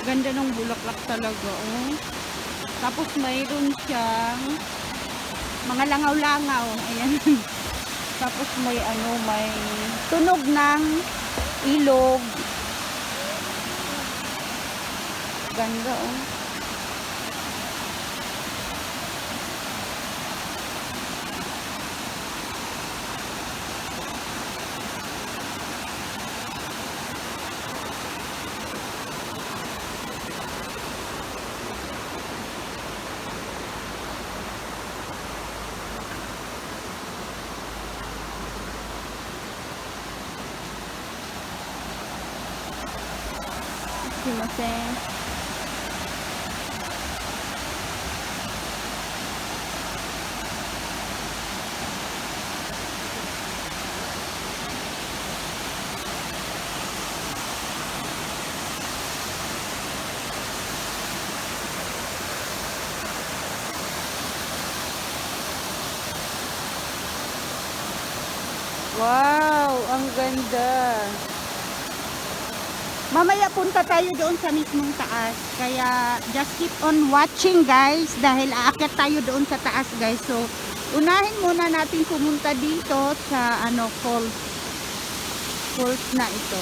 Ganda ng bulaklak talaga, oh. Tapos mayroon siyang mga langaw-langaw. Ayan. Tapos may ano, may tunog ng ilog. Ganda, oh. Sumimasen. Wow, ang ganda. Mamaya punta tayo doon sa mismong taas. Kaya just keep on watching guys dahil aakyat tayo doon sa taas guys. So unahin muna natin pumunta dito sa ano falls na ito.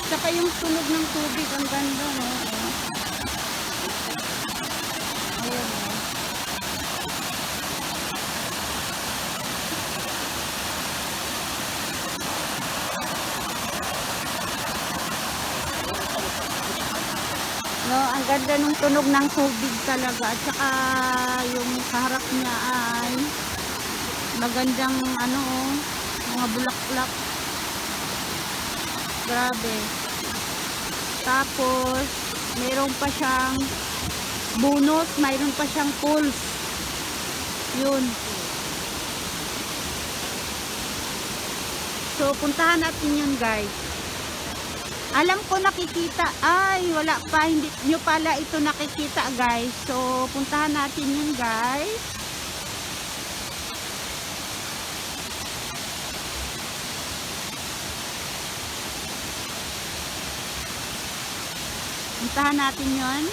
Saka yung tunog ng tubig ang ganda, no? Ayan, no? No, ang ganda ng tunog ng tubig talaga. At saka yung kaharap niya ay magandang ano, mga bulaklak. Grabe. Tapos mayroon pa siyang bonus, mayroon pa siyang pulse. Yun. So puntahan natin yun guys. Alam ko nakikita, ay wala pa, hindi nyo pala ito nakikita guys. So puntahan natin yun guys. Puntahan natin yun.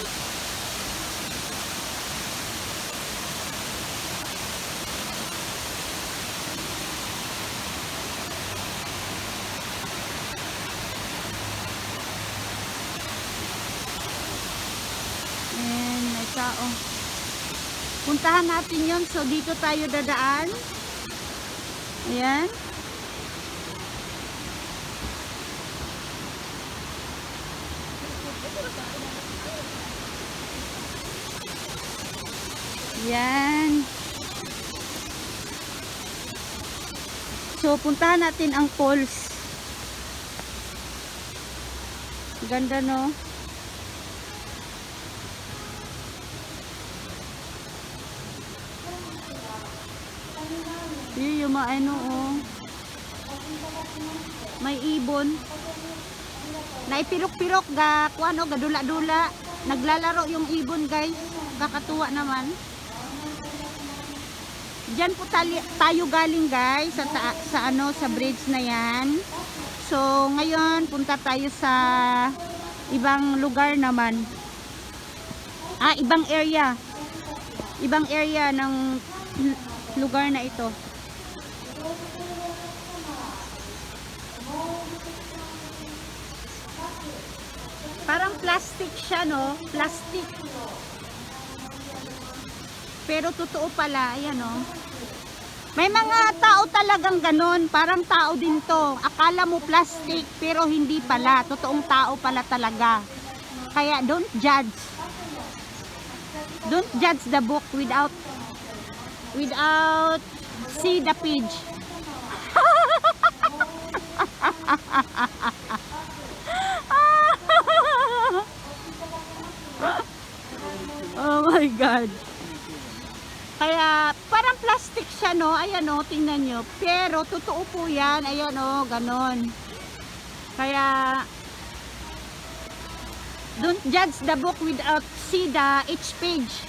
And may tao. Puntahan natin yun. So dito tayo dadaan. Ayan. Yan. So, puntahan natin ang falls. Ganda, no? Yun yung mga ano, oh. May ibon. Naipirok-pirok ga, kuano, ga dula-dula. Naglalaro yung ibon, guys. Kakatuwa naman. Diyan po tayo galing guys sa ano sa bridge na yan. So ngayon punta tayo sa ibang lugar naman. Ibang area. Ibang area ng lugar na ito. Parang plastic siya, no? Plastic. Pero totoo pala, ayan, oh. May mga tao talagang ganon, parang tao din to. Akala mo plastic, pero hindi pala. Totoong tao pala talaga. Kaya don't judge. Don't judge the book without see the page. Oh my God. Kaya parang plastic siya, no? Ayan, no, tingnan nyo. Pero totoo po yan. Ayan, no, ganon. Kaya don't judge the book without see the each page.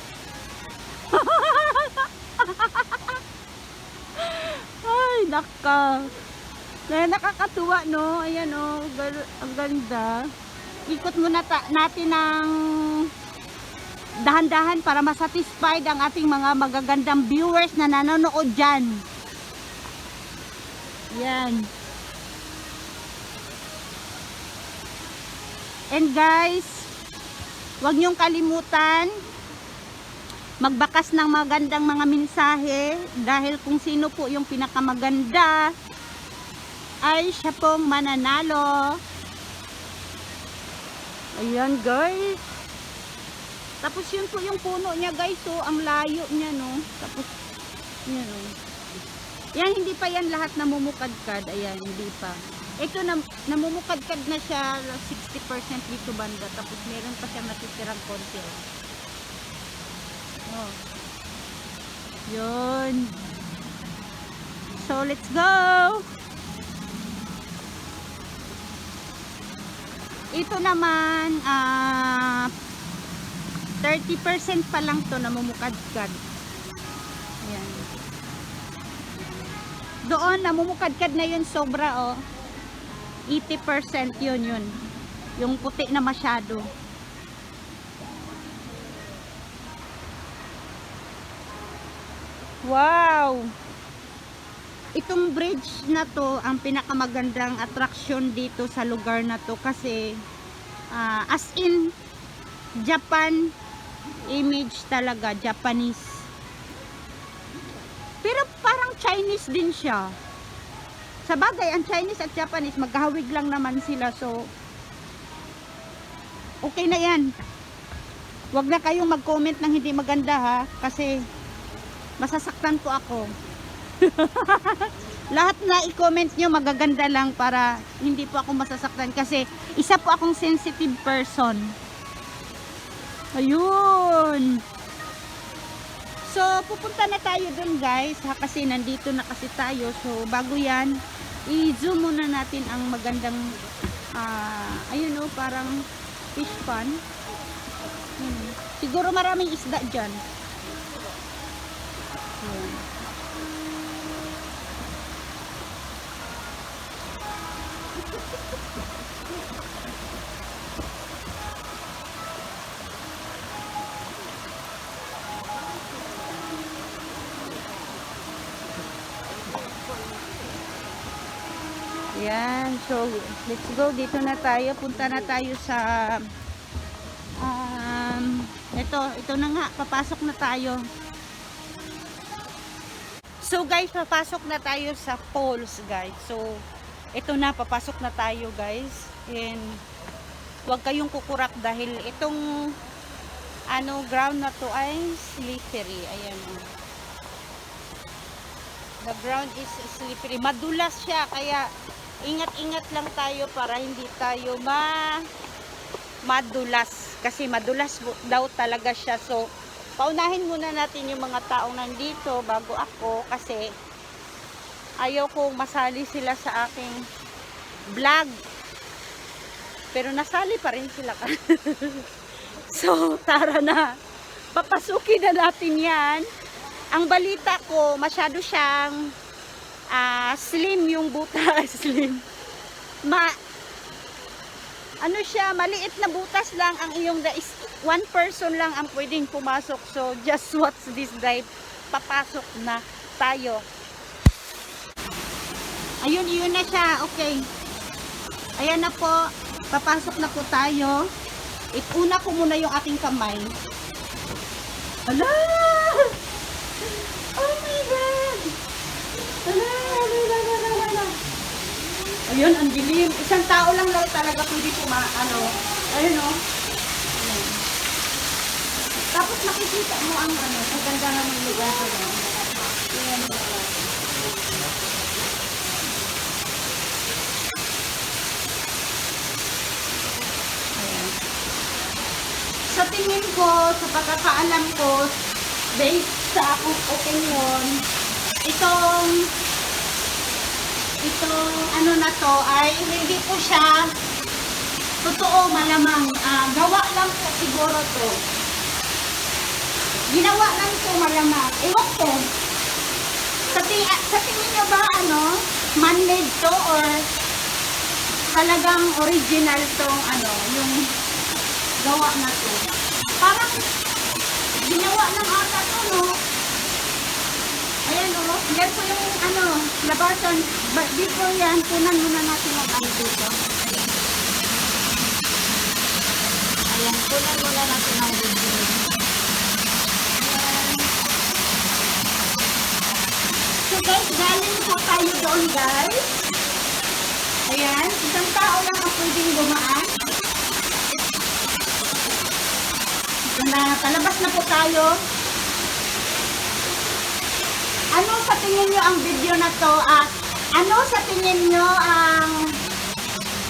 naka. Kaya nakakatuwa, no? Ayan, oh. Ang ganda. Ikot muna natin ng dahan-dahan para masatisfied ang ating mga magagandang viewers na nanonood dyan. Yan. And guys, huwag niyong kalimutan magbakas ng magandang mga mensahe dahil kung sino po yung pinakamaganda ay siya pong mananalo. Ayan guys. Tapos yun po yung puno niya guys. So ang layo niya, no. Tapos yan, no. Yan, hindi pa yan lahat namumukadkad. Ayan, hindi pa. Ito namumukadkad na siya 60% dito banda. Tapos meron pa siyang natitirang konti. Oh. Yun. So let's go. Ito naman 30% pa lang to namumukadkad. Ayan. Doon namumukadkad na yun sobra, oh. 80% yun. Yung puti na masyado. Wow! Itong bridge na to ang pinakamagandang attraction dito sa lugar na to kasi as in Japan image talaga, Japanese. Pero parang Chinese din siya. Sa bagay, ang Chinese at Japanese magkahawig lang naman sila, so okay na yan. Huwag na kayong mag-comment ng hindi maganda, ha, kasi masasaktan po ako. Lahat na i-comment nyo magaganda lang para hindi po ako masasaktan kasi isa po akong sensitive person. Ayun. So pupunta na tayo dun guys, ha, kasi nandito na kasi tayo. So bago yan, i-zoom muna natin ang magandang ayun, oh, parang fish pond. Siguro maraming isda dyan. Yan, so let's go, dito na tayo, punta na tayo sa ito na nga, papasok na tayo. So guys, papasok na tayo sa falls guys. So ito na, papasok na tayo guys. And huwag kayong kukurak dahil itong ground na to ay slippery. Ayan, the ground is slippery, madulas siya, kaya ingat-ingat lang tayo para hindi tayo madulas kasi madulas daw talaga siya. So paunahin muna natin yung mga taong nandito bago ako kasi ayaw kong masali sila sa aking vlog, pero nasali pa rin sila. So tara na, papasukin na natin yan. Ang balita ko, masyado siyang slim yung butas. Slim. Ano siya, maliit na butas lang ang iyong, one person lang ang pwedeng pumasok. So, just watch this dive. Papasok na tayo. Ayun, iyon na siya. Okay. Ayan na po. Papasok na po tayo. Una ko muna yung aking kamay. Hala! Oh my God! Hala! Ayun, ang dilim. Isang tao lang talaga pwede ayun, oh. Ayun. Tapos makikita mo ang kagandahan ng lugar ko. Ayan. Ayan. Sa tingin ko, sa pagkakaalam ko, based sa akong opinion, itong na to ay hindi po siya totoo, malamang gawa lang po siguro to, ginawa lang to malamang, ewan ko, Sa tingin nyo ba, ano, man-made to or talagang original tong, ano, yung gawa na to? Parang ginawa ng ata to, no? Ayan, oh. Yan po yung, ano, labasan. Before yan, punan muna natin ang ano dito. Ayan, punan muna natin ang video. So guys, galing po tayo doon guys. Ayan, isang tao lang ang pwedeng dumaan. So palabas na po tayo. Ano sa tingin nyo ang video na to? Ano sa tingin nyo ang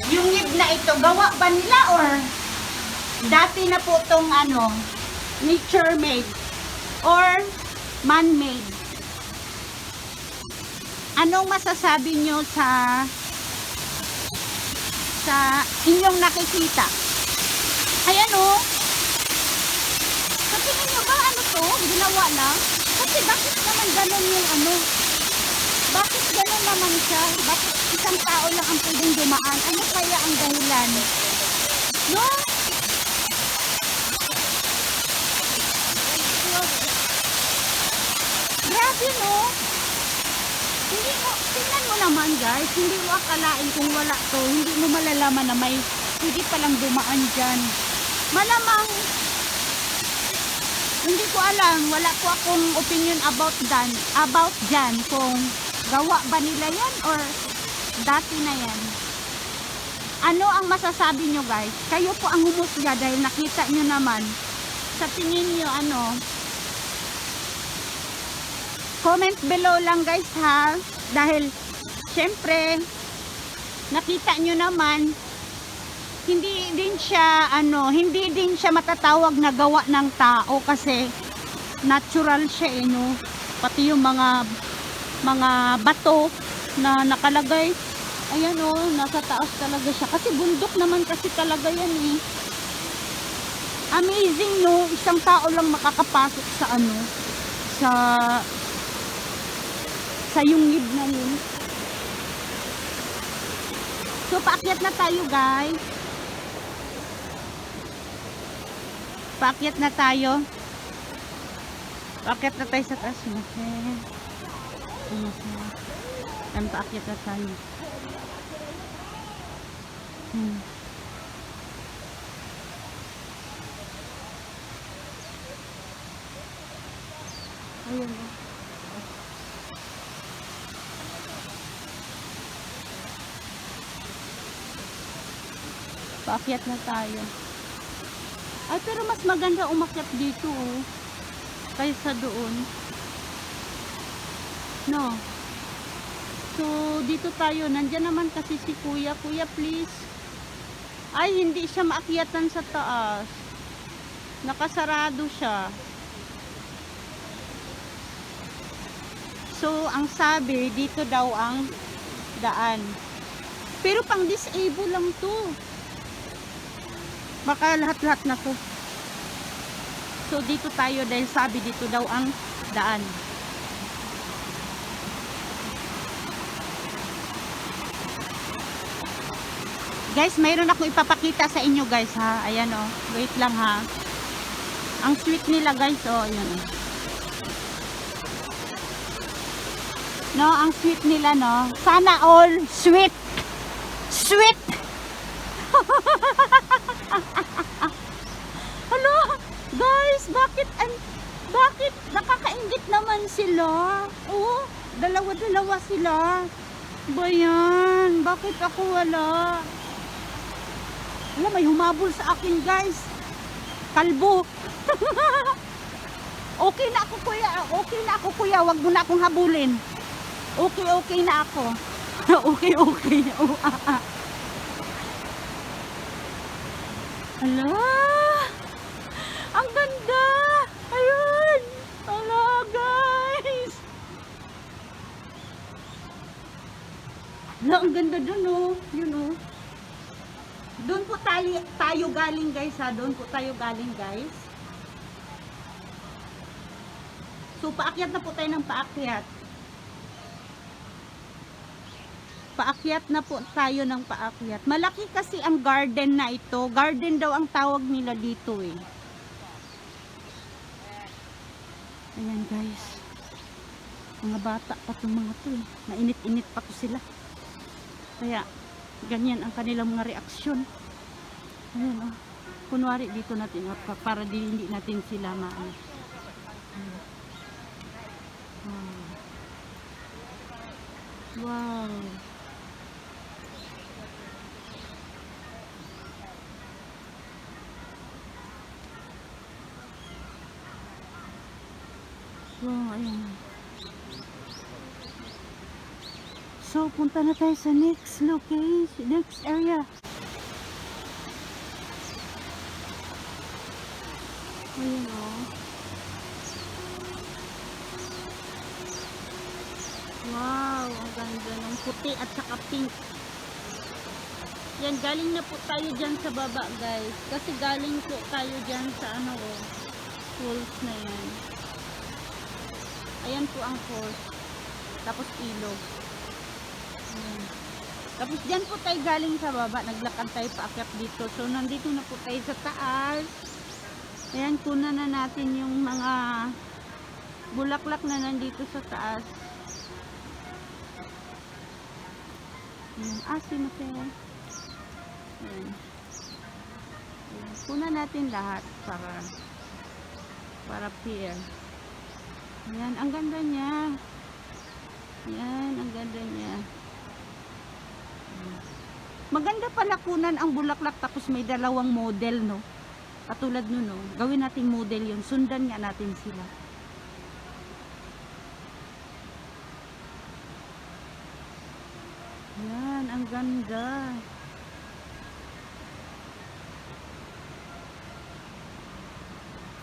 yung yib na ito? Gawa ba nila or dati na po tong ano, nature made or man made? Anong masasabi nyo sa inyong nakikita? Ayan o. Sa tingin nyo ba ano to? Ginawa lang? Kasi bakit naman ganun yung ano? Bakit ganun naman siya? Bakit isang tao lang ang pwedeng dumaan? Ano kaya ang dahilan? No? Grabe no? Hindi mo, tingnan mo naman guys, hindi mo akalain kung wala to, hindi mo malalaman na may hindi palang dumaan dyan. Malamang, hindi ko alam, wala ko akong opinion about dyan, kung gawa ba nila yan or dati na yan. Ano ang masasabi nyo guys? Kayo po ang humusga dahil nakita nyo naman. Sa tingin nyo ano? Comment below lang guys ha. Dahil syempre nakita nyo naman hindi din siya matatawag na gawa ng tao kasi natural siya no. Pati yung mga bato na nakalagay, ayan nasa taas talaga siya kasi bundok naman kasi talaga yan amazing no, isang tao lang makakapasok sa sa yungib na yun. So paakyat na tayo guys. Paakyat na tayo sa taas. Paakyat na tayo. Ayan o. Paakyat na tayo. Ay, pero mas maganda umakyat dito kaysa doon. No. So, dito tayo. Nandyan naman kasi si kuya. Kuya, please. Ay, hindi siya maakyatan sa taas. Nakasarado siya. So, ang sabi, dito daw ang daan. Pero pang disable lang to. Baka lahat-lahat na to. So dito tayo dahil sabi dito daw ang daan. Guys, mayroon ako ipapakita sa inyo guys ha. Ayan wait lang ha. Ang sweet nila guys ayan No, ang sweet nila no. Sana all sweet. Sweet. Hello, guys, bakit nakakaingit naman sila? Dalawa-dalawa sila. Ba yan? Bakit ako wala? Wala, may humabol sa akin, guys. Kalbo. Okay na ako, kuya. Okay na ako, kuya. Wag mo na akong habulin. Okay na ako. Okay. Hala! Ang ganda! Ayun! Hala, guys! Hala, ang ganda dun Yun Doon po tayo galing guys ha. Doon po tayo galing guys. So, paakyat na po tayo ng paakyat. Paakyat na po tayo ng paakyat. Malaki kasi ang garden na ito. Garden daw ang tawag nila dito eh. Ayan guys. Mga bata pa itong mga to eh. Mainit-init pa to sila. Kaya ganyan ang kanilang mga reaksyon. Ayan oh. Kunwari dito natin para hindi natin sila maano. Wow. Wow, ayan. So, punta na tayo sa next location, next area. Ayan o. Wow, ang ganda ng puti at saka pink. Yan, galing na po tayo dyan sa baba guys. Kasi galing po tayo dyan sa ano o, falls na yan. Ayan po ang falls. Tapos ilog. Ayan. Tapos dyan po tayo galing sa baba. Naglakad tayo paakyat dito. So nandito na po tayo sa taas. Ayan, kunan na natin yung mga bulaklak na nandito sa taas. Ayan, asin natin. Ayan. Ayan. Kunan natin lahat para fair. Ayan, ang ganda niya. Ayan, ang ganda niya. Maganda pala kunan ang bulaklak tapos may dalawang model, no? Katulad nun, no? Gawin nating model yun. Sundan nga natin sila. Ayan, ang ganda.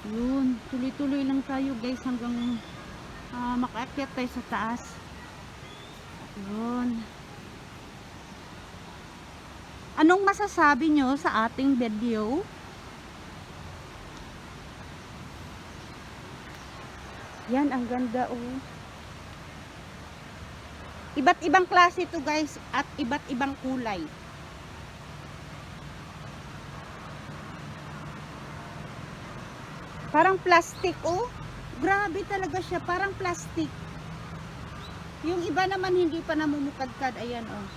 Yun, tuloy-tuloy lang tayo guys hanggang makaakyat tayo sa taas. Yun. Anong masasabi nyo sa ating video? Yan, ang ganda oh. Iba't ibang klase to guys at iba't ibang kulay. Parang plastic oh. Grabe talaga siya, parang plastic. Yung iba naman hindi pa namumukadkad. Ayan oh.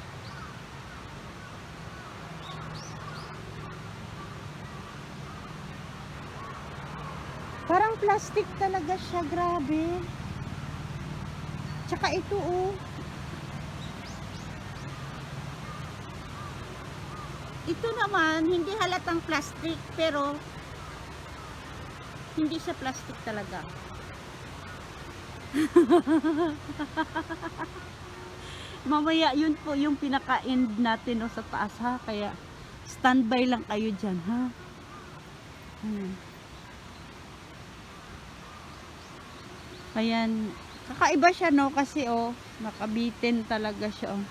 Parang plastic talaga siya, grabe. Tsaka ito oh. Ito naman hindi halatang plastic pero hindi siya plastic talaga. Mamaya yun po yung pinaka-end natin o sa taas ha. Kaya standby lang kayo dyan ha. Ayan. Kakaiba siya no kasi oh. Nakabitin talaga siya oh.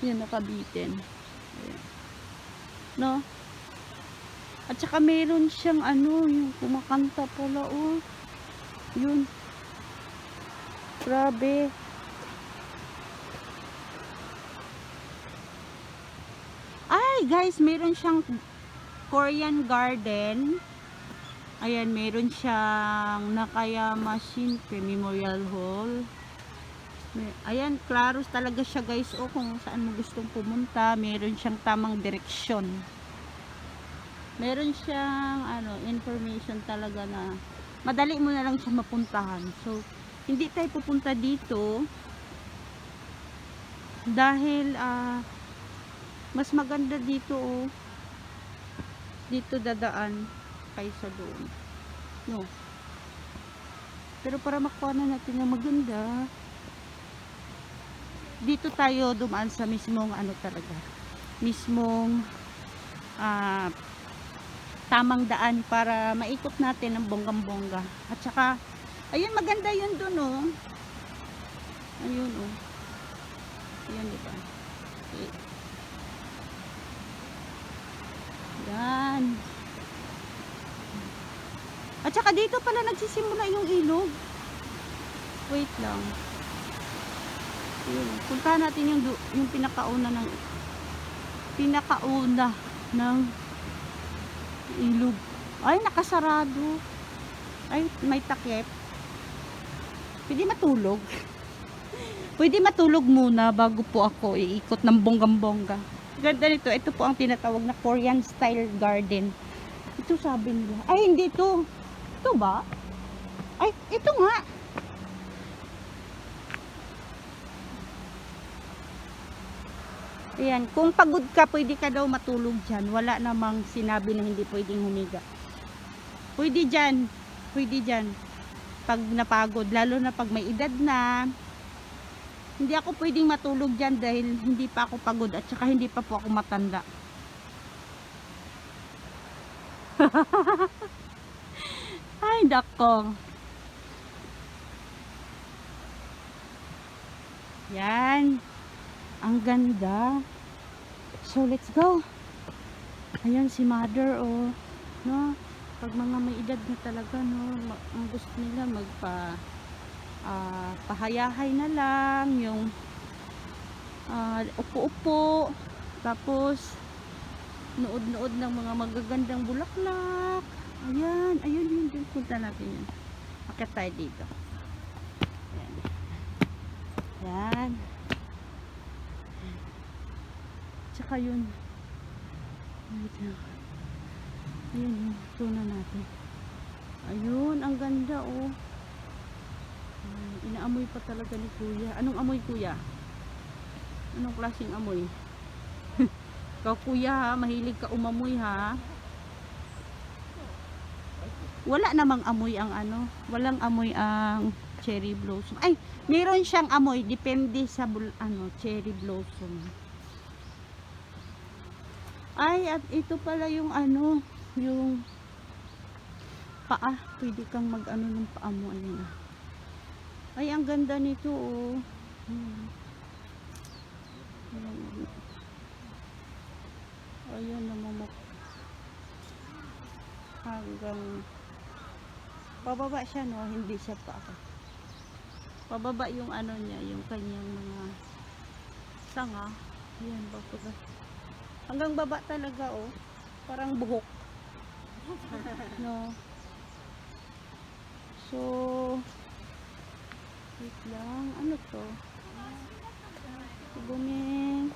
Yun nakabitin. Ayan. No? At saka meron siyang ano, yung kumakanta pala oh. Yun. Grabe. Ay guys, meron siyang Korean garden. Ayan, meron siyang Nakayama Shinpe Memorial Hall. Ayan, klaros talaga siya guys. O kung saan mo gustong pumunta, meron siyang tamang direksyon. Meron siyang ano, information talaga na madali mo na lang siya mapuntahan. So, hindi tayo pupunta dito dahil mas maganda dito oh. Dito dadaan kaysa doon. No. Pero para makuha na natin yung maganda, dito tayo dumaan sa mismong ano talaga. Mismong tamang daan para maikot natin ang bonggang-bongga. At saka ayun, maganda yun dun oh. Ayun oh. Ayun, diba? Okay. Yan. At saka dito pala nagsisimula yung ilog. Wait lang. Yun. Puntahan natin yung pinakauna ng ilog. Ay, nakasarado. Ay, may takip. Pwede matulog. Pwede matulog muna bago po ako iikot ng bonggang-bongga. Ganda nito. Ito po ang tinatawag na Korean style garden. Ito sabi nila. Ay, hindi to. Ito ba? Ay, ito nga. Ayan, kung pagod ka, pwede ka daw matulog dyan. Wala namang sinabi na hindi pwedeng humiga. Pwede dyan. Pwede dyan. Pag napagod, lalo na pag may edad na. Hindi ako pwedeng matulog dyan dahil hindi pa ako pagod at saka hindi pa po ako matanda. Ay, dako. Yan. Ang ganda. So, let's go. Ayan si mother, oh. No? Pag mga may edad na talaga, no? Ang gusto nila pahayahay na lang. Yung upo-upo. Tapos, nood-nood ng mga magagandang bulaklak. Ayan. Ayun yun. Punta natin yun. Akit tayo dito. Ayan. Ayan. Tsaka yun. Ayun, tuna natin. Ayun, ang ganda, oh. Inaamoy pa talaga ni kuya. Anong amoy, kuya? Anong klaseng amoy? Ikaw, kuya, ha? Mahilig ka umamoy, ha? Wala namang amoy ang ano. Walang amoy ang cherry blossom. Ay, meron siyang amoy. Depende sa cherry blossom. Ay, at ito pala yung yung paa. Pwede kang ng paa mo. Ayun. Ay, ang ganda nito, oh. Ayun, namamok. Hanggang pababa siya, no? Hindi siya paa. Pababa yung niya, yung kanyang mga sanga. Ayan, bababa. Hanggang baba talaga, oh. Parang buhok. No. So, wait lang. Ano to? Bumin.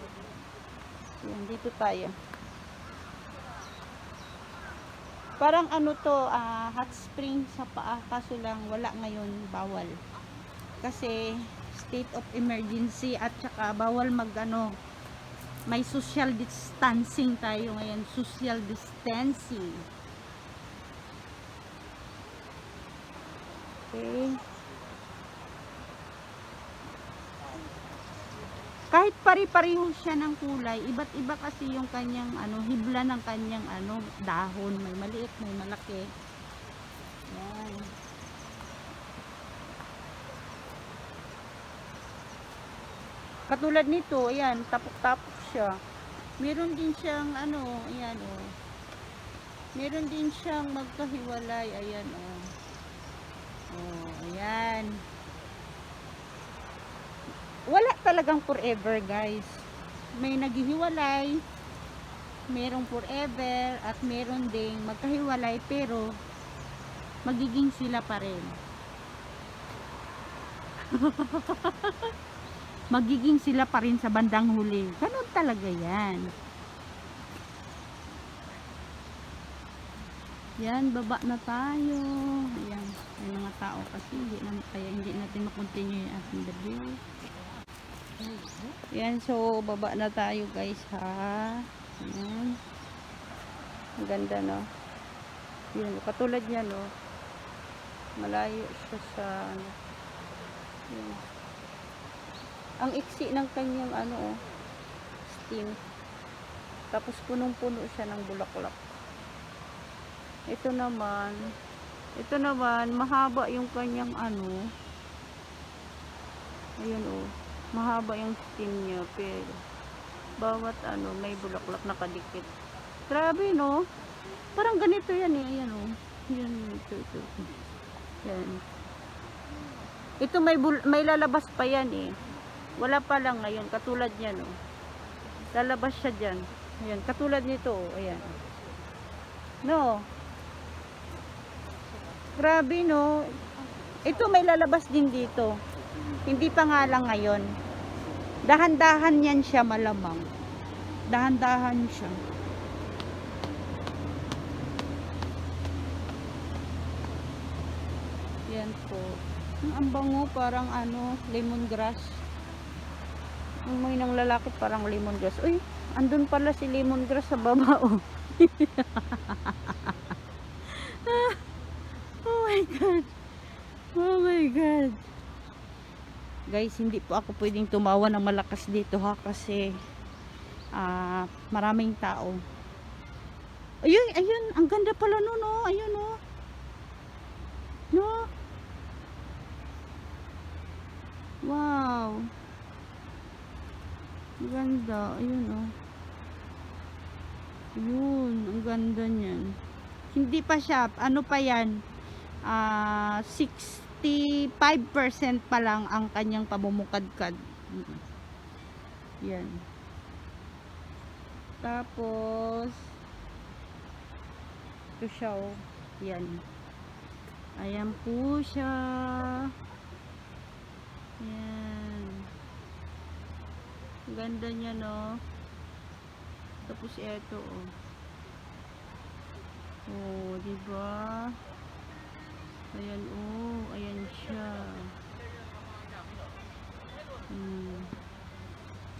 Ayan, dito tayo. Parang to, hot spring sa paa. Kaso lang, wala ngayon. Bawal. Kasi, state of emergency at saka bawal may social distancing tayo ngayon. Social distancing. Okay. Kahit pari-pareho siya ng kulay, iba't iba kasi yung kanyang hibla ng kanyang dahon. May maliit, may malaki. Yan. Katulad nito, ayan, tapok-tapok siya. Meron din siyang ayan, oh. Meron din siyang magkahiwalay, ayan, oh. Oh, ayan. Wala talagang forever, guys. May naghihiwalay, merong forever, at meron ding magkahiwalay, pero magiging sila pa rin. Magiging sila pa rin sa bandang huli. Ganun talaga yan. Yan, baba na tayo. Ayan, may mga tao kasi kaya hindi natin makontinue yung ating video. Yan, so baba na tayo, guys, ha. Ayan. Ang ganda, no? Yan, katulad niya, no? Malayo siya sa yan. Ang iksi ng kanyang stem. Tapos punong-puno siya ng bulaklak. Ito naman mahaba yung kanyang Ayun, oh. Mahaba yung stem niya, pero bawat may bulaklak nakadikit. Grabe, no? Parang ganito yan, eh. Ayan, oh. Yan, ito. Yan. Ito may lalabas pa yan, eh. Wala pa lang ngayon, katulad niyan, oh. Lalabas siya dyan. Ayan, katulad nito, oh. Ayan. No. Grabe, no. Ito may lalabas din dito. Hindi pa nga lang ngayon. Dahan-dahan yan siya malamang. Dahan-dahan siya. Yan po. Ang bango, parang ano, lemongrass. Ang may ng lalaki parang lemongrass. Uy, andun pala si lemongrass sa baba, oh. Oh my God. Oh my God. Guys, hindi po ako pwedeng tumawa ng malakas dito, ha, kasi maraming tao. Ayun, ayun, ang ganda pala no, no. Ayun, no. No. Wow. Ang ganda. Ayun, oh. Ayun, ang ganda niyan. Hindi pa siya, ano pa yan, 65% pa lang ang kanyang pamumukadkad. Yan. Tapos ito siya, oh. Yan. Ayan po siya. Yan. Ganda niya, no. Tapos ito, oh. Oh, diba? Ayan, oh. Ayan siya.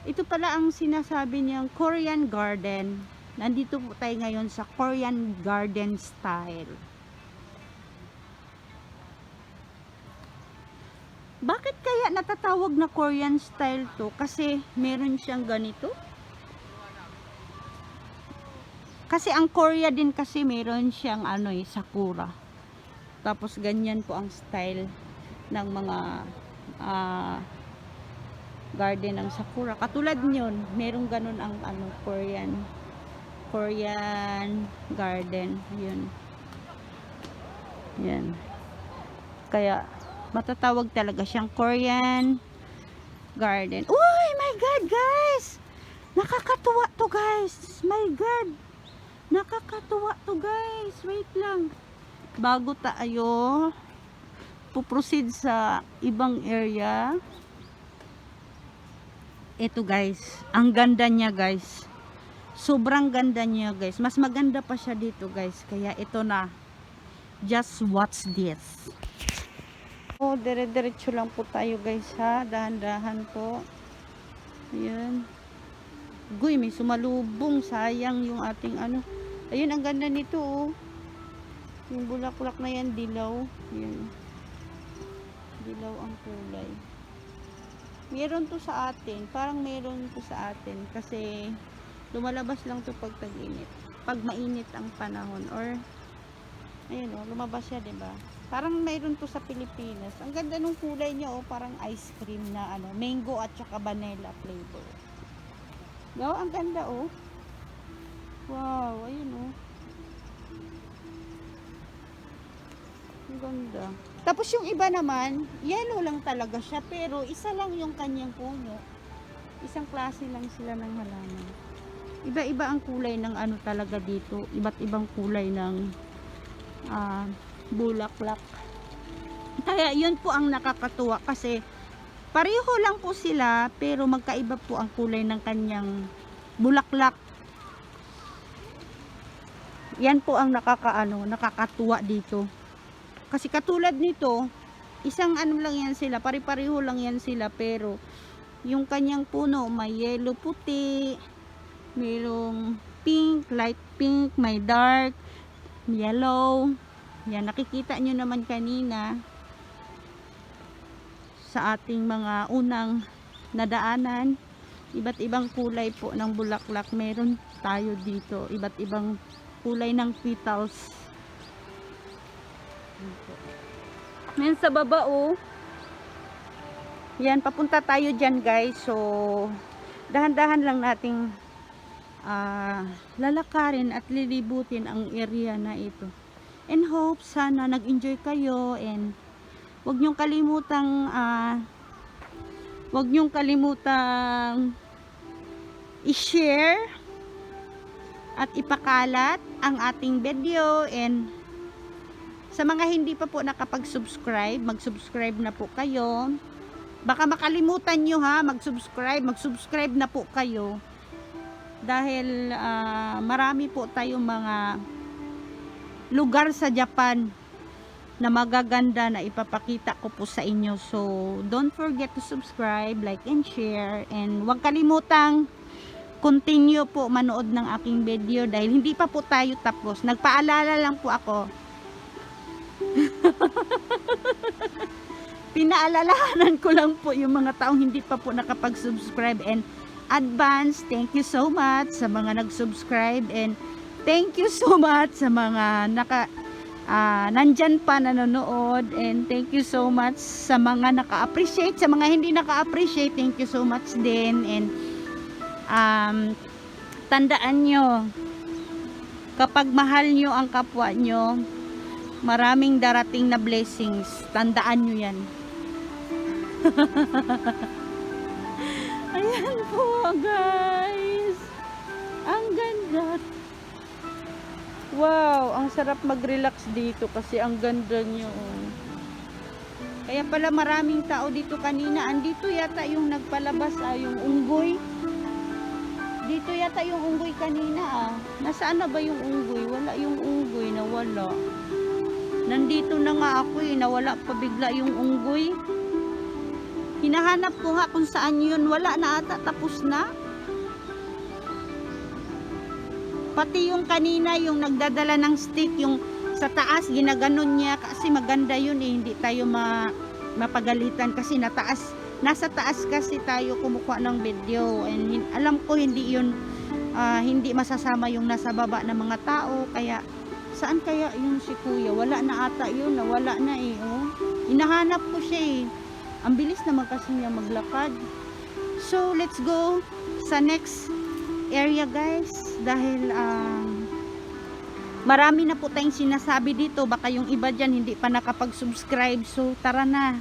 Ito pala ang sinasabi niyang Korean garden. Nandito po tayo ngayon sa Korean garden style. Bakit kaya natatawag na Korean style to? Kasi meron siyang ganito. Kasi ang Korea din kasi meron siyang ano, sakura. Tapos ganyan po ang style ng mga garden ng sakura. Katulad nyon, merong ganun ang ano, Korean garden. Yun. Yan. Kaya matatawag talaga siyang Korean garden. Uy, my God, guys! Nakakatuwa to, guys. My God. Nakakatuwa to, guys. Wait lang. Bago tayo puproceed sa ibang area. Ito, guys. Ang ganda niya, guys. Sobrang ganda niya, guys. Mas maganda pa siya dito, guys. Kaya ito na. Just watch this. Oh, dire-diretso lang po tayo, guys, ha. Dahan-dahan po. Ayan. Guy, may sumalubong. Sayang yung ating ano. Ayun, ang ganda nito, oh. Yung bulaklak na yan, dilaw. Ayan. Dilaw ang kulay. Meron to sa atin. Parang meron to sa atin. Kasi lumalabas lang to pag tag-init. Pag mainit ang panahon. Or, ayun, oh, lumabas siya, diba? Parang mayroon to sa Pilipinas. Ang ganda ng kulay niya, oh, parang ice cream na ano, mango at saka vanilla flavor. No, ang ganda, oh. Wow, ayun, oh. Ang ganda. Tapos yung iba naman, yellow lang talaga siya, pero isa lang yung kanyang puno. Isang klase lang sila ng halaman. Iba-iba ang kulay ng ano talaga dito. Iba't ibang kulay ng bulaklak. Kaya yun po ang nakakatuwa kasi pareho lang po sila pero magkaiba po ang kulay ng kanyang bulaklak. Yan po ang nakakatuwa dito. Kasi katulad nito, isang ano lang yan sila, pare-pareho lang yan sila pero yung kanyang puno may yellow puti, mayroong pink, light pink, may dark yellow. Yan, nakikita nyo naman kanina sa ating mga unang nadaanan. Iba't ibang kulay po ng bulaklak meron tayo dito. Iba't ibang kulay ng petals. Yan sa baba, oh. Yan, papunta tayo dyan, guys. So, dahan-dahan lang nating lalakarin at lilibutin ang area na ito. And hope sana nag-enjoy kayo and huwag niyong kalimutang Huwag niyong kalimutang i-share at ipakalat ang ating video, and sa mga hindi pa po nakapag-subscribe, mag-subscribe na po kayo. Baka makalimutan nyo ha, mag-subscribe na po kayo. Dahil marami po tayong mga lugar sa Japan na magaganda na ipapakita ko po sa inyo. So, don't forget to subscribe, like, and share. And huwag kalimutang continue po manood ng aking video dahil hindi pa po tayo tapos. Nagpaalala lang po ako. Pinaalalahanan ko lang po yung mga taong hindi pa po nakapag-subscribe, and advance, thank you so much sa mga nag-subscribe, and thank you so much sa mga nandyan pa nanonood, and thank you so much sa mga naka-appreciate, sa mga hindi naka-appreciate, thank you so much din. And tandaan nyo, kapag mahal nyo ang kapwa nyo, maraming darating na blessings. Tandaan nyo yan. Ayan po guys, ang ganda. Wow, ang sarap mag-relax dito kasi ang ganda nyo. Kaya pala maraming tao dito kanina. Andito yata yung nagpalabas, yung unggoy. Dito yata yung unggoy kanina. Nasaan na ba yung unggoy? Wala yung unggoy, nawala. Nandito na nga ako nawala pa bigla yung unggoy. Hinahanap ko nga kung saan yun. Wala na ata, tapos na. Pati yung kanina, yung nagdadala ng stick, yung sa taas, ginaganon niya kasi maganda yun hindi tayo mapagalitan kasi nasa taas kasi tayo kumukuha ng video, and alam ko hindi yun, hindi masasama yung nasa baba ng mga tao. Kaya saan kaya yung si kuya? Wala na ata yun, nawala na hinahanap ko siya Ang bilis naman kasi niya maglakad. So let's go sa next area guys, dahil marami na po tayong sinasabi dito. Baka yung iba dyan hindi pa nakapag-subscribe. So tara na.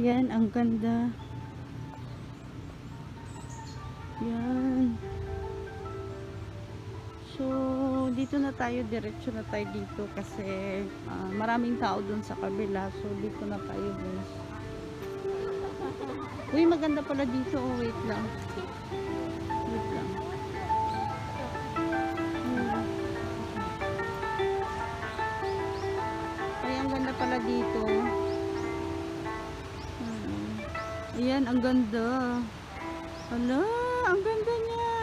Yan, ang ganda. Yan. So, dito na tayo, diretso na tayo dito kasi maraming tao dun sa kabila. So, dito na tayo guys. Uy, maganda pala dito. Oh, wait lang. Wait lang. Ay, ang ganda pala dito. Ayan, ang ganda. Hala, ang ganda niya.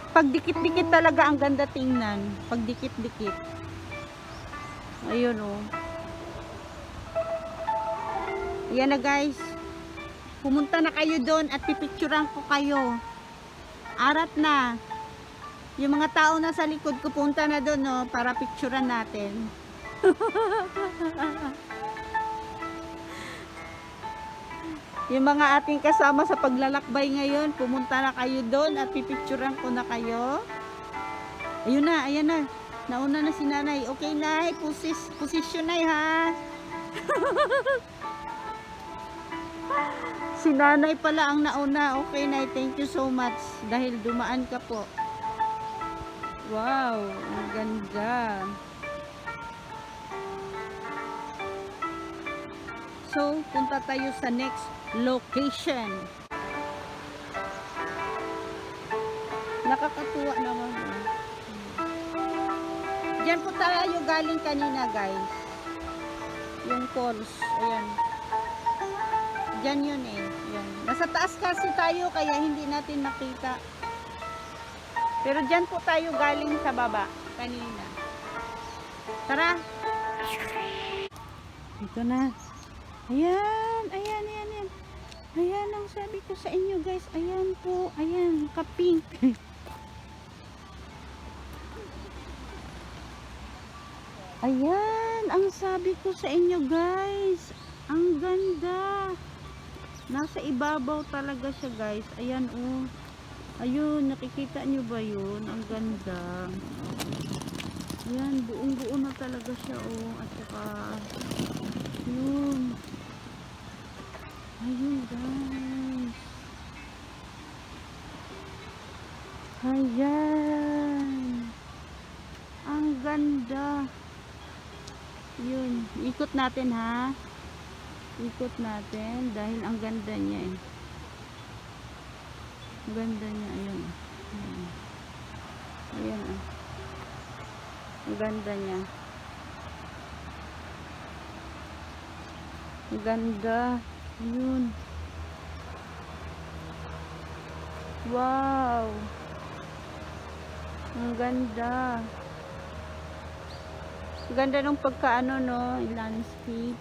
Pag dikit-dikit talaga ang ganda tingnan. Pag dikit-dikit. Ayun oh. Ayan na guys. Pumunta na kayo doon at pipicturean ko kayo. Arat na. Yung mga tao na sa likod ko punta na doon no, para picturean natin. Yung mga ating kasama sa paglalakbay ngayon, pumunta na kayo doon at pipicturean ko na kayo. Ayun na, ayan na. Nauna na si nanay. Okay nay, position nay ha. Si nanay pala ang nauna. Okay nay, thank you so much. Dahil dumaan ka po. Wow, ang ganda. So, punta tayo sa next location. Nakakatuwa naman. Diyan po tayo galing kanina guys. Yung falls. Ayan. Diyan yun eh. Ayan. Nasa taas kasi tayo kaya hindi natin makita. Pero diyan po tayo galing sa baba kanina. Tara. Ito na. Ayan, ayan, ayan, ayan. Ayan ang sabi ko sa inyo guys. Ayan po, ayan, kapink. Ayan, ang sabi ko sa inyo guys. Ang ganda. Nasa ibabaw talaga siya guys. Ayan oh. Ayun, nakikita nyo ba yun? Ang ganda. Ayan, buong buo na talaga siya oh. At saka, yun. Ayun guys. Ayan. Ang ganda. Yun. Ikot natin ha. Ikot natin. Dahil ang ganda niya eh. Ang ganda niya. Ayun. Ayan. Ayan oh. Ang ganda niya. Ang ganda. Ayun. Wow. Ang ganda. Ang ganda ng pagkaano no, landscape.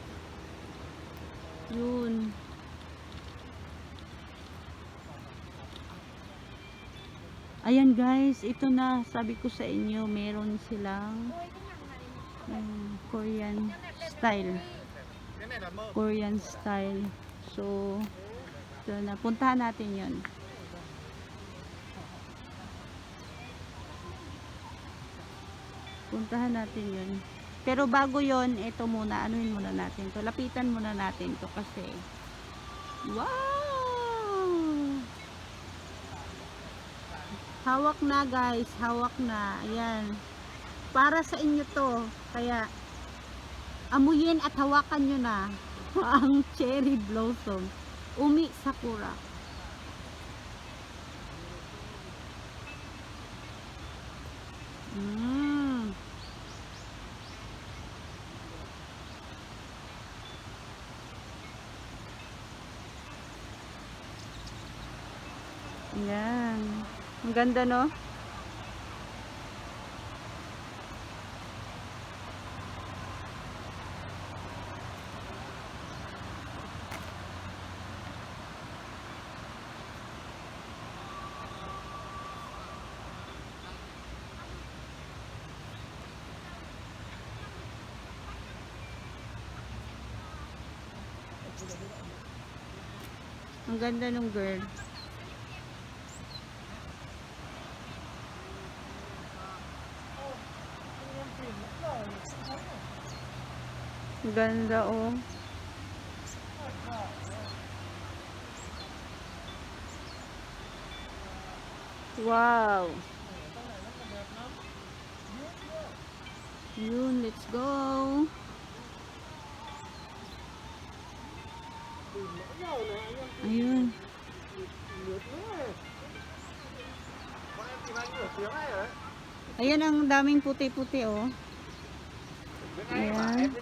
Yun. Ayan guys, ito na sabi ko sa inyo, meron silang Korean style. Korean style. So, ito na, puntahan natin 'yon. Puntahan natin 'yon. Pero bago 'yon, ito muna, anuhin muna natin 'to. Lapitan muna natin 'to kasi wow! Hawak na guys, hawak na. Ayan. Para sa inyo 'to. Kaya amuyin at hawakan nyo na ang cherry blossom. Umi Sakura. Ayan. Ang ganda no? Ang ganda nung girl. Ang ganda oh. Wow. Yun, let's go. Ayun. Ayan ang daming puti-puti oh. Ayan.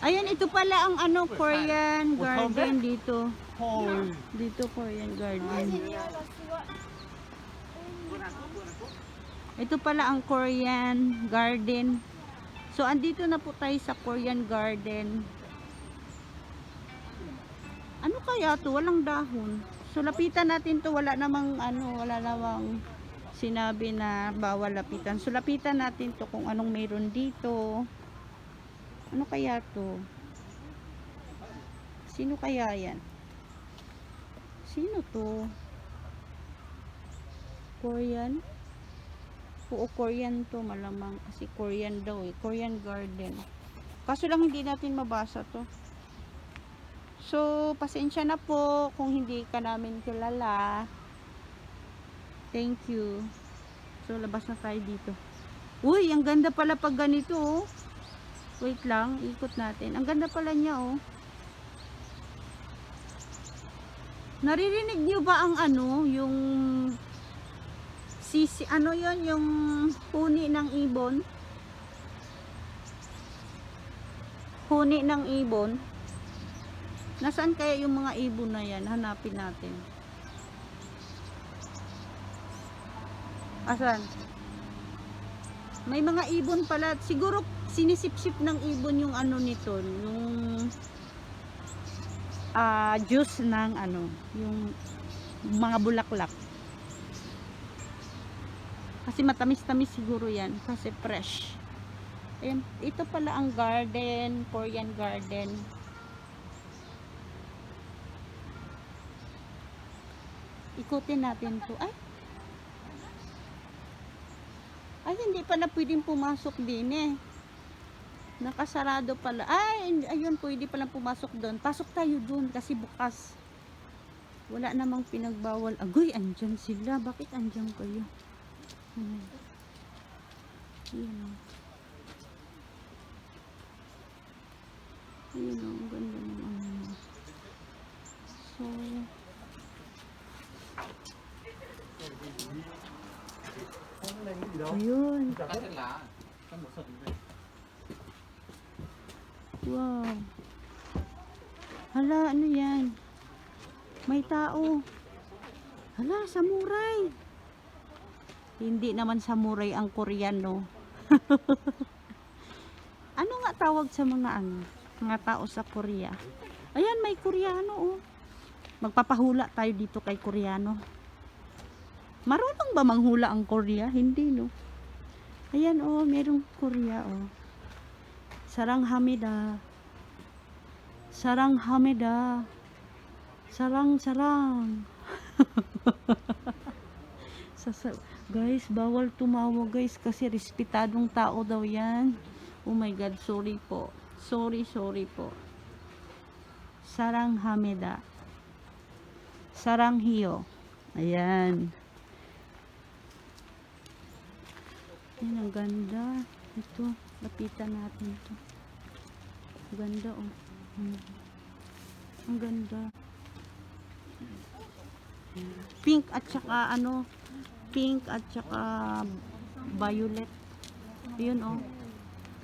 Ayan, ito pala ang ano, Korean garden dito. Dito Korean garden. Ito pala ang Korean garden. So, andito na po tayo sa Korean garden. Ano kaya to? Walang dahon. So, lapitan natin to. Wala namang wala namang sinabi na bawal lapitan. So, lapitan natin to kung anong meron dito. Ano kaya to? Sino kaya yan? Sino to? Korean? Oo, Korean to malamang. Kasi Korean daw eh. Korean garden. Kaso lang hindi natin mabasa to. So, pasensya na po kung hindi ka namin kilala. Thank you. So, labas na tayo dito. Uy, ang ganda pala pag ganito oh. Wait lang, ikot natin. Ang ganda pala niya oh. Naririnig niyo ba ang yung sisi, yon, yung huni ng ibon? Huni ng ibon? Nasaan kaya yung mga ibon na yan? Hanapin natin. Asan? May mga ibon pala. Siguro sinisip-sip ng ibon yung nito. Yung juice ng yung mga bulaklak. Kasi matamis-tamis siguro yan. Kasi fresh. Ayan, ito pala ang garden. Korean garden. Ikutin natin to. Ay, hindi pala pwedeng pumasok din eh. Nakasarado pala. Ay, ayun, pwede pala pumasok doon. Pasok tayo doon kasi bukas. Wala namang pinagbawal. Agoy, andyan sila. Bakit andyan kayo? Ayan. Ayan o, ang ganda naman. So, ayun. Wow. Hala, ano yan? May tao. Hala, samurai. Hindi naman samurai ang Koreano. Ano nga tawag sa mga mga tao sa Korea? Ayan, may Koreano oh. Magpapahula tayo dito kay Koreano. Marunong ba manghula ang Korea? Hindi no. Ayan oh, merong Korea oh. Sarang hamida. Sarang hamida. Sarang sarang. Guys, bawal tumawa guys kasi respetadong tao daw yan. Oh my god, sorry po. Sorry po. Sarang hamida. Sarang hiyo. Ayan. Ayan, ang ganda. Ito, lapitan natin ito. Ganda oh. Ang ganda. Pink at saka pink at saka violet. Yun oh.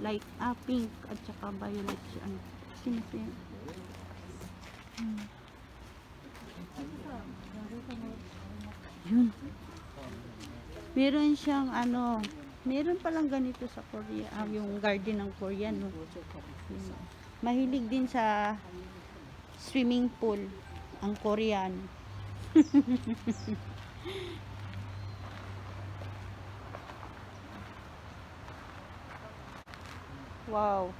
Like pink at saka violet siya. Sino siya? Yun. Meron siyang meron palang ganito sa Korea, yung garden ng Korean no. Mahilig din sa swimming pool ang Korean. Wow.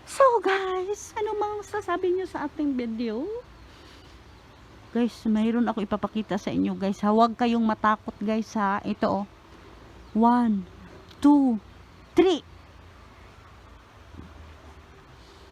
So guys, ano mang sasabi nyo sa ating video? Guys, mayroon ako ipapakita sa inyo guys. Huwag kayong matakot guys ha. Ito oh. 1, 2, 3.